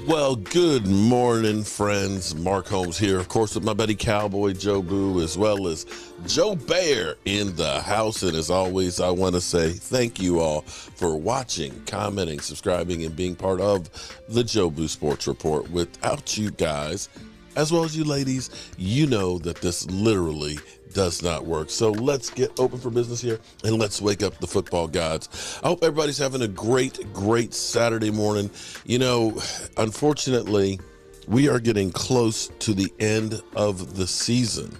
Well, good morning, friends. Mark Holmes here, of course, with my buddy Cowboy Joe Boo, as well as Joe Bear in the house. And as always, I want to say thank you all for watching, commenting, subscribing, and being part of the Joe Boo Sports Report. Without you guys, as well as you ladies, you know that this literally does not work. So let's get open for business here and let's wake up the football gods. I hope everybody's having a great Saturday morning. You know, unfortunately, we are getting close to the end of the season.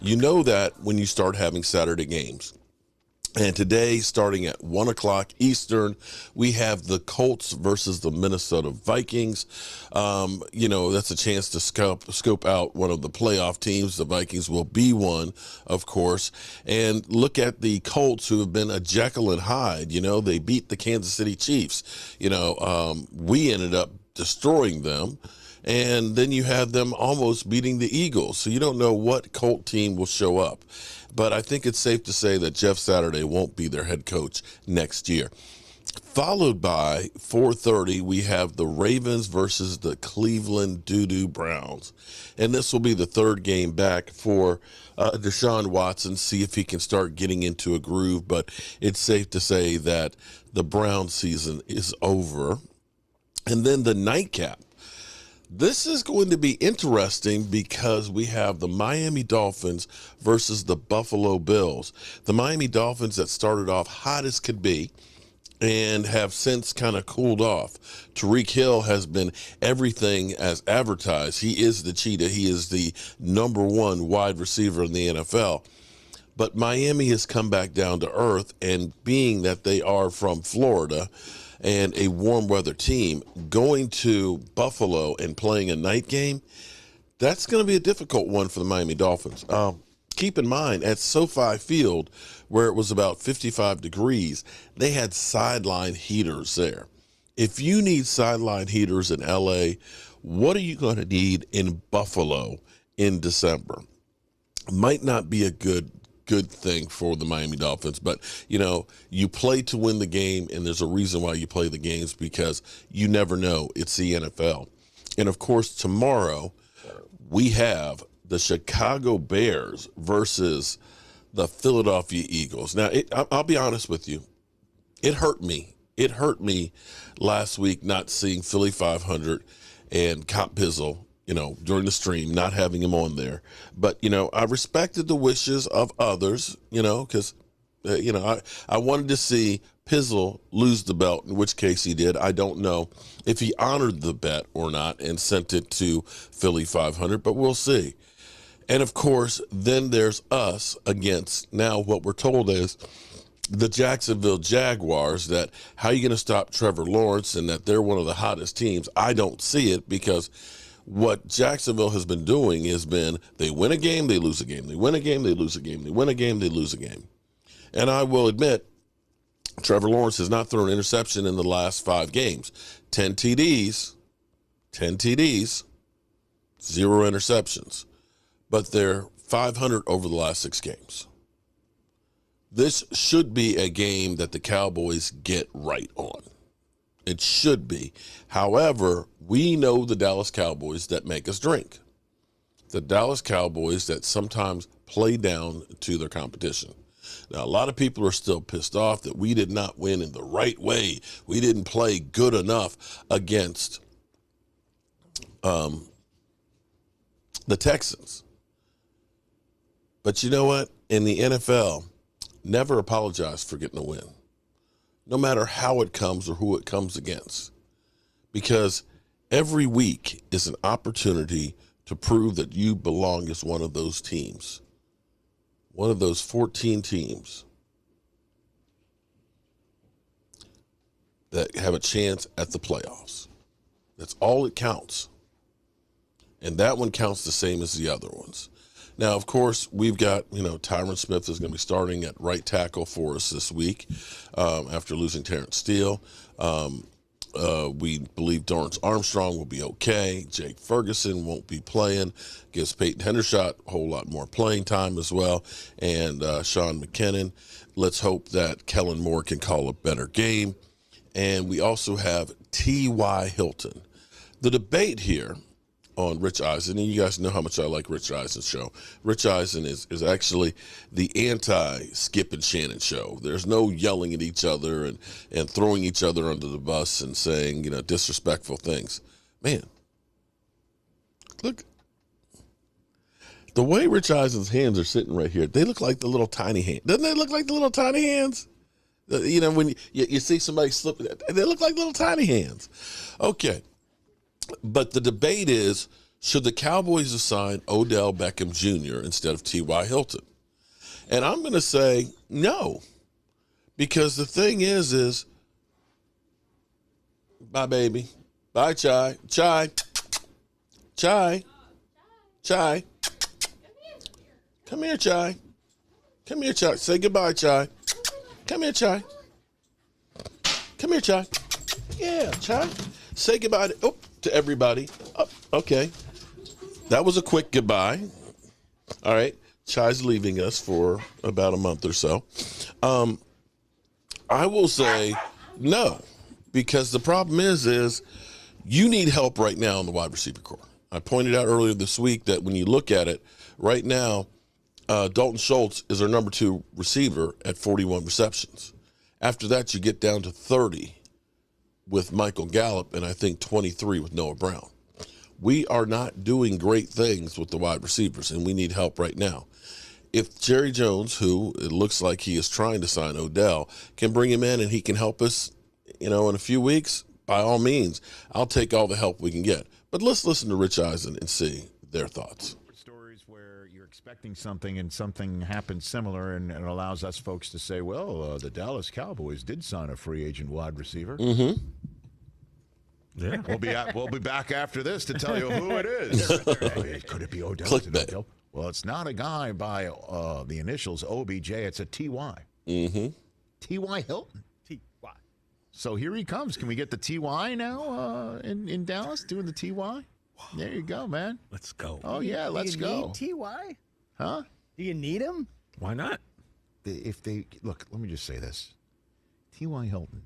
You know that when you start having Saturday games. And today, starting at 1 o'clock Eastern, we have the Colts versus the Minnesota Vikings. You know, that's a chance to scope out one of the playoff teams. The Vikings will be one, of course. And look at the Colts, who have been a Jekyll and Hyde. You know, they beat the Kansas City Chiefs. You know, we ended up destroying them. And then you have them almost beating the Eagles. So you don't know what Colt team will show up. But I think it's safe to say that Jeff Saturday won't be their head coach next year. Followed by 4:30, we have the Ravens versus the Cleveland Doo-Doo Browns. And this will be the third game back for Deshaun Watson, see if he can start getting into a groove. But it's safe to say that the Browns season is over. And then the nightcap. This is going to be interesting because we have the Miami Dolphins versus the Buffalo Bills. The Miami Dolphins that started off hot as could be and have since kind of cooled off. Tyreek Hill has been everything as advertised. He is the cheetah. He is the number one wide receiver in the NFL. But Miami has come back down to earth, and being that they are from Florida and a warm weather team, going to Buffalo and playing a night game, that's going to be a difficult one for the Miami Dolphins. Keep in mind, at SoFi Field, where it was about 55 degrees, they had sideline heaters there. If you need sideline heaters in LA, what are you going to need in Buffalo in December? Might not be a good thing for the Miami Dolphins, but you know, you play to win the game, and there's a reason why you play the games, because you never know. It's the NFL. And of course, tomorrow we have the Chicago Bears versus the Philadelphia Eagles. Now, I'll be honest with you, it hurt me. It hurt me last week not seeing Philly 500 and Cop Pizzle, you know, during the stream, not having him on there. But, you know, I respected the wishes of others, you know, because, you know, I wanted to see Pizzle lose the belt, in which case he did. I don't know if he honored the bet or not and sent it to Philly 500, but we'll see. And, of course, then there's us against, now what we're told is, the Jacksonville Jaguars, that how are you going to stop Trevor Lawrence, and that they're one of the hottest teams. I don't see it, because what Jacksonville has been doing has been they win a game, they lose a game. They win a game, they lose a game. They win a game, they lose a game. And I will admit, Trevor Lawrence has not thrown an interception in the last 5 games. 10 TDs, 0 interceptions. But they're 500 over the last 6 games. This should be a game that the Cowboys get right on. It should be. However, we know the Dallas Cowboys that make us drink. The Dallas Cowboys that sometimes play down to their competition. Now, a lot of people are still pissed off that we did not win in the right way. We didn't play good enough against the Texans. But you know what? In the NFL, never apologize for getting a win, no matter how it comes or who it comes against, because every week is an opportunity to prove that you belong as one of those teams, one of those 14 teams that have a chance at the playoffs. That's all it counts. And that one counts the same as the other ones. Now, of course, we've got, you know, Tyron Smith is going to be starting at right tackle for us this week after losing Terrence Steele. We believe Dorrance Armstrong will be okay. Jake Ferguson won't be playing. Gives Peyton Hendershot a whole lot more playing time as well. And Sean McKinnon. Let's hope that Kellen Moore can call a better game. And we also have T.Y. Hilton. The debate here on Rich Eisen, and you guys know how much I like Rich Eisen's show. Rich Eisen is actually the anti-Skip and Shannon show. There's no yelling at each other and throwing each other under the bus and saying, disrespectful things. Man, look. The way Rich Eisen's hands are sitting right here, they look like the little tiny hands. Doesn't they look like the little tiny hands? When you see somebody slip, they look like little tiny hands. Okay. But the debate is, should the Cowboys assign Odell Beckham Jr. instead of T.Y. Hilton? And I'm going to say no. Because the thing is, bye, baby. Bye, Chai. Chai. Chai. Chai. Come here, Chai. Come here, Chai. Say goodbye, Chai. Come here, Chai. Come here, Chai. Yeah, Chai. Say goodbye to everybody. Oh, okay. That was a quick goodbye. All right. Chai's leaving us for about a month or so. I will say no, because the problem is you need help right now in the wide receiver corps. I pointed out earlier this week that when you look at it right now, Dalton Schultz is our number 2 receiver at 41 receptions. After that, you get down to 30 with Michael Gallup, and I think 23 with Noah Brown. We are not doing great things with the wide receivers, and we need help right now. If Jerry Jones, who it looks like he is trying to sign Odell, can bring him in and he can help us, in a few weeks, by all means, I'll take all the help we can get. But let's listen to Rich Eisen and see their thoughts. Stories where you're expecting something and something happens similar, and it allows us folks to say, well, the Dallas Cowboys did sign a free agent wide receiver. Mm-hmm. Yeah, we'll be back after this to tell you who it is. Could it be Odell? Clickbait. Well, it's not a guy by the initials OBJ. It's a TY. Mm-hmm. T.Y. Hilton. T.Y. So here he comes. Can we get the TY now in Dallas doing the TY? There you go, man. Let's go. Oh, yeah, let's go. Need T.Y.? Huh? Do you need him? Why not? Look, let me just say this. T.Y. Hilton,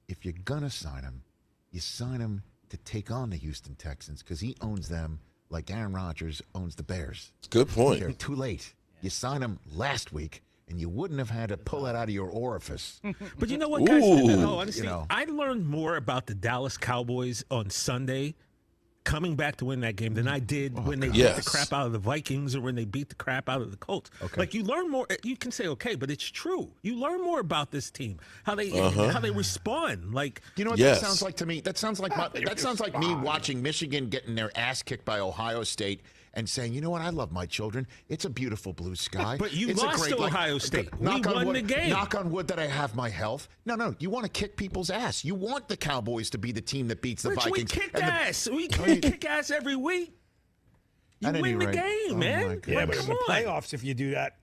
if you're going to sign him, you sign him to take on the Houston Texans because he owns them like Aaron Rodgers owns the Bears. Good point. They're too late. You signed him last week, and you wouldn't have had to pull it out of your orifice. But you know what, guys? No, honestly, You know. I learned more about the Dallas Cowboys on Sunday coming back to win that game than I did when they beat Yes. the crap out of the Vikings or when they beat the crap out of the Colts. Okay. Like, you learn more. You can say, okay, but it's true. You learn more about this team, how they respond. Like, You know what Yes. that sounds like to me? That sounds like me watching Michigan getting their ass kicked by Ohio State and saying, you know what, I love my children. It's a beautiful blue sky. But you It's a lost great, to Ohio State. We knock on won wood, the game. Knock on wood that I have my health. No, you want to kick people's ass. You want the Cowboys to be the team that beats the Rich, Vikings. we kick and the- ass. We kick ass every week. You At any win the rate- game, oh, man. my God. Yeah, but Come in the on. playoffs, if you do that,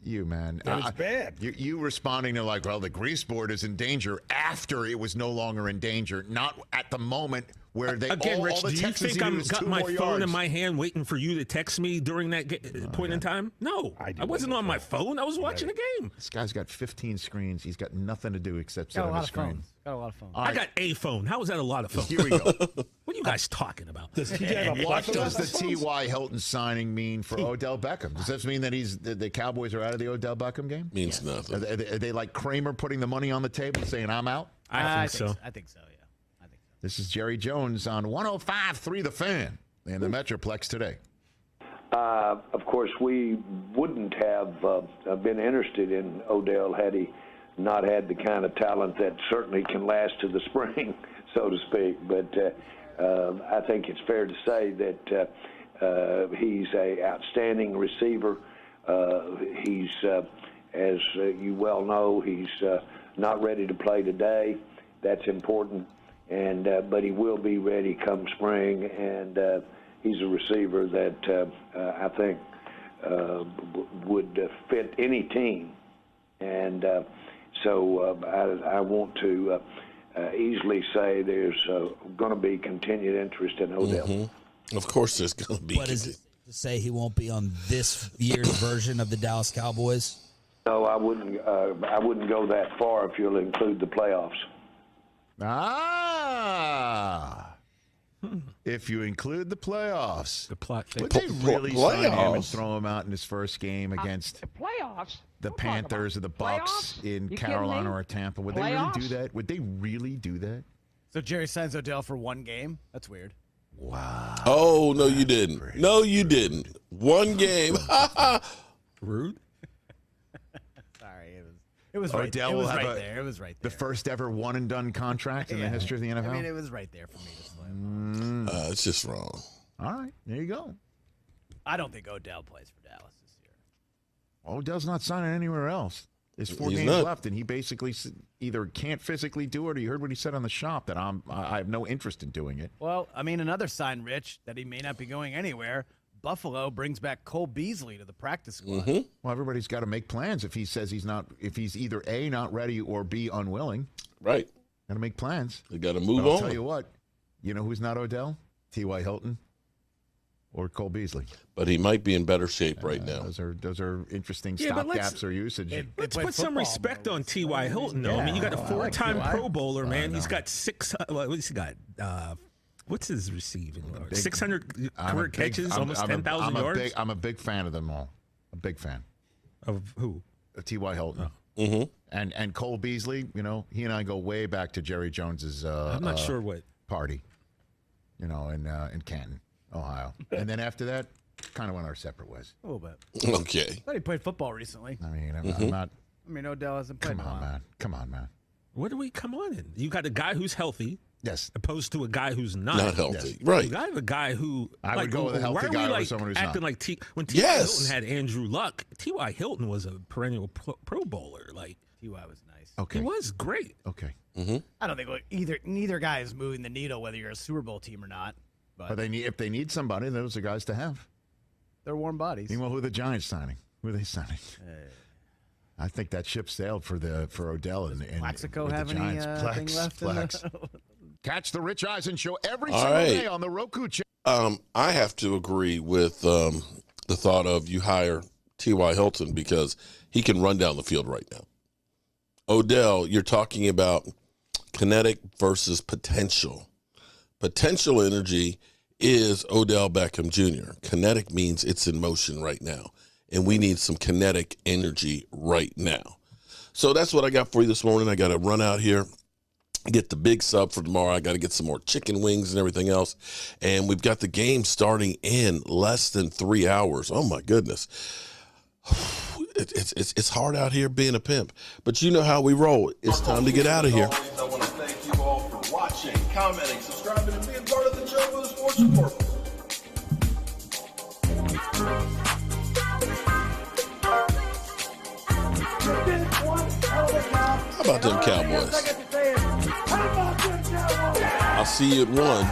You, man. then it's bad. You responding to like, well, the grease board is in danger after it was no longer in danger, not at the moment where they Again, all Rich, the do you Texans think needed I'm was got 2 my more phone in yards. my hand waiting for you to text me during that point in time? No, I wasn't on my phone. I was watching the game. This guy's got 15 screens. He's got nothing to do except sit Got a on lot a of screen. phones. Got a lot of phones. I got a phone. How is that a lot of phones? Here we go. What are you guys talking about? Does he have a What plethora does of the phones? T.Y. Hilton signing mean for Odell Beckham? Does this mean that the Cowboys are out of the Odell Beckham game? Means nothing. Are they like Kramer putting the money on the table saying, I'm out? I think so. I think so, yeah. I think so. This is Jerry Jones on 105.3 The Fan and the Metroplex today. Of course, we wouldn't have been interested in Odell had he not had the kind of talent that certainly can last to the spring, so to speak. But I think it's fair to say that he's an outstanding receiver. He's, as you well know, he's not ready to play today. That's important, but he will be ready come spring, and he's a receiver that I think would fit any team. And so I want to easily say there's going to be continued interest in Odell. Mm-hmm. Of course there's going to be. But is it to say he won't be on this year's version of the Dallas Cowboys? No, I wouldn't go that far if you'll include the playoffs. Ah. if you include the playoffs. The plot. Would they really sign him and Playoffs? throw him out in his first game against Playoffs. the We'll talk about Panthers or the Bucks playoffs? in You Carolina kidding me? or Tampa? Would they really do Playoffs? that? Would they really do that? So Jerry signs Odell for one game? That's weird. Wow. Oh, no, you didn't. No, you didn't. One game. Rude. Sorry, it was right. Odell It was will have right a- there. It was right The there. first ever one and done contract in the history of the NFL? I mean, it was right there for me to slam. It's just wrong. All right, there you go. I don't think Odell plays for Dallas this year. Odell's not signing anywhere else. There's 4 He's games not. left, and he basically either can't physically do it, or you heard what he said on the shop that I have no interest in doing it. Well, I mean, another sign, Rich, that he may not be going anywhere. Buffalo brings back Cole Beasley to the practice squad. Well, everybody's got to make plans. If he says he's not, if he's either A, not ready, or B, unwilling, Right. got to make plans. They got to move But I'll on. tell you what, you know who's not Odell? T.Y. Hilton or Cole Beasley. But he might be in better shape right now. Those are interesting Yeah, but let's- stopgaps or usage. Let's played put some football, respect though. on T.Y. Hilton, though. I mean, you got a I like 4-time T.Y. Pro Bowler, man. He's got what's he got? What's his receiving? 600 career catches, almost 10,000 yards. I'm a big fan of them all. A big fan Of who? of T.Y. Hilton. Mm-hmm. And Cole Beasley, you know, he and I go way back to Jerry Jones's I'm not sure what. party, you know, in Canton, Ohio. And then after that, kind of went our separate ways. A little bit. Okay. I thought he played football recently. I mean, I'm not. I mean, Odell hasn't played Come in a on, while. man. Come on, man. What do we come on in? You got a guy who's healthy, Yes. opposed to a guy who's not. Not healthy. Yes. Right. You got a guy who I would go with a healthy why are guy we, over like, someone who's acting not. like when T.Y. Yes. Hilton had Andrew Luck. T.Y. Hilton was a perennial pro bowler. Like T.Y. was nice. Okay. he was great. Okay. I don't think neither guy is moving the needle whether you're a Super Bowl team or not. But But if they need somebody, those are guys to have. they're warm bodies. Meanwhile, who are the Giants signing? Who are they signing? I think that ship sailed for Odell and Plaxico with the have any Giants. thing left? in Plex. the- Catch the Rich Eisen show every All single right. day on the Roku channel. I have to agree with the thought of you hire T.Y. Hilton because he can run down the field right now. Odell, you're talking about kinetic versus potential. Potential energy is Odell Beckham Jr. Kinetic means it's in motion right now, and we need some kinetic energy right now. So that's what I got for you this morning. I got to run out here, get the big sub for tomorrow. I got to get some more chicken wings and everything else. And we've got the game starting in less than 3 hours. Oh, my goodness. It's hard out here being a pimp. But you know how we roll. It's time to get out of here. I want to thank you all for watching, commenting, subscribing, and being part of the Joe Boo Sports Report. How about them Cowboys? I'll see you at 1.